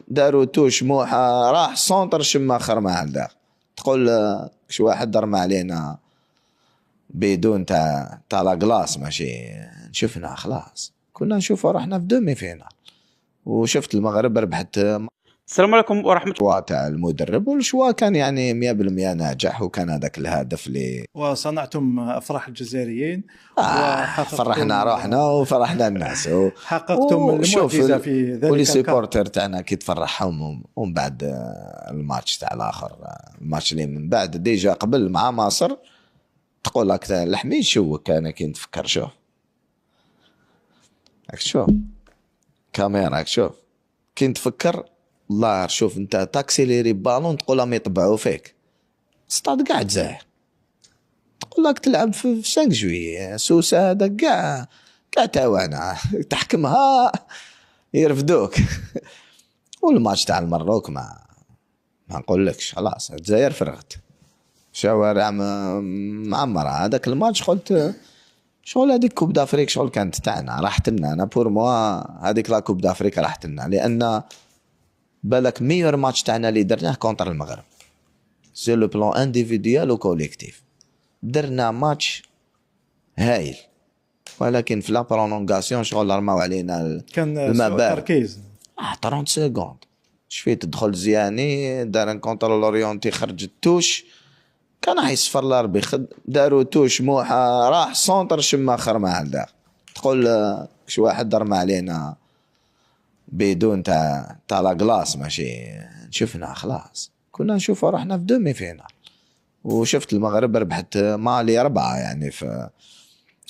داروا توش موحة راح سونتر شماخر مع الداخل تقول شو واحد درمى علينا بدون تاع لا كلاس ماشي شفنا خلاص كنا نشوفه رحنا في دومي فينا وشفت المغرب ربحت. السلام عليكم ورحمة الله. تاع المدرب والشوا كان يعني 100% ناجح وكان هذاك الهدف اللي وصنعتم افراح الجزائريين فرحنا روحنا وفرحنا الناس حققتم المعجزه في ذلك ولي سيبورتر تاعنا كي تفرحهم ومن بعد الماتش تاع الاخر الماتش اللي من بعد ديجا قبل مع مصر تقول لك لحمي شوك انا كي نتفكر شوف كاميرا شوف كي نتفكر الله شوف انت تاكسيليري بالون تقول لهم يطبعوا فيك ستاد قاعد زاهر تقول لك تلعب في 5 جويي سوسه هذا كاع تاوانا تحكمها يرفدوك والماتش تاع المروك ما نقولكش خلاص الجزائر فرغت شوارع معمره هذاك الماتش قلت شغل هذيك كوب دافريك شغل كانت تاعنا راحت لنا انا بور موا هذيك لا كوب دافريك راحت لنا لان بالك ميور ماتش تاعنا اللي درناه كونتر المغرب سي لو بلان انديفيديوال و كوليكتيف درنا ماتش هايل ولكن في لا برولونغاسيون شغل رماو علينا كان تركيز 30 سكوند شفيه تدخل زياني دار ان كونترول اورينتي خرج التوش كان حيصفر لاربي داروا توش موحة راح سونتر شماخر مع الداخل تقول شو واحد درمى علينا بدون تاع لا كلاس ماشي شفنا خلاص كنا نشوفه رحنا في دومي فينا وشفت المغرب ربحت مالي 4 يعني في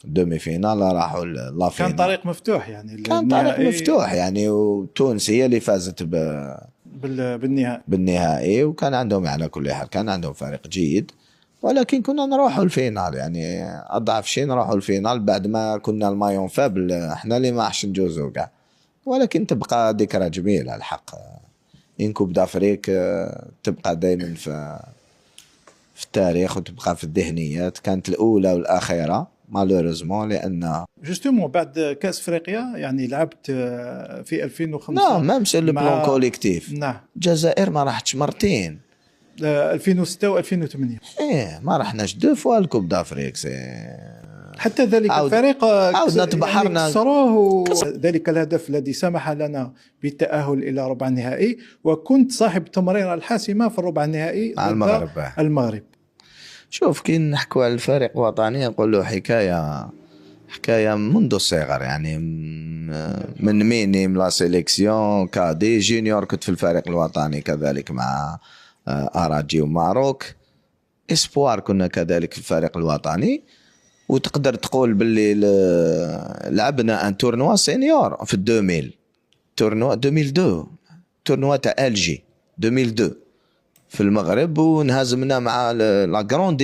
دومي فينال راحوا لا كان طريق مفتوح يعني كان طريق مفتوح يعني وتونس هي اللي فازت بالنهائي وكان عندهم على كل حال كان عندهم فريق جيد ولكن كنا نروحوا الفينال يعني اضعف شيء نروحوا الفينال بعد ما كنا المايون فابل احنا اللي ما حش نجوزوا كاع ولكن تبقى ذكرى جميله الحق ان كوب دافريك تبقى دائما في التاريخ وتبقى في الذهنيات كانت الاولى والاخيره مالوريزمون لان جوستومون بعد كاس افريقيا يعني لعبت في 2005 نعم ميم سي لو بلان كوليكتيف نعم الجزائر ما راحتش مرتين 2006 و2008 ما رحناش 2 فوا الكوب دافريك حتى ذلك الفريق عاودنا تبحرنا كسروه ذلك الهدف الذي سمح لنا بالتأهل إلى ربع النهائي وكنت صاحب التمريرة الحاسمة في الربع النهائي مع المغرب. شوف كي نحكوا على الفريق الوطني نقول له حكاية منذ الصغر يعني من مينيم لا سيليكسيون كادي جونيور كنت في الفريق الوطني كذلك مع اراجي وماروك اسبوار كنا كذلك في الفريق الوطني وتقدر تقول باللي لعبنا ان تورنوا سينيور في 2000 تورنوا 2002 تورنوا تاع الجي 2002 في المغرب ونهزمنا مع لا غروند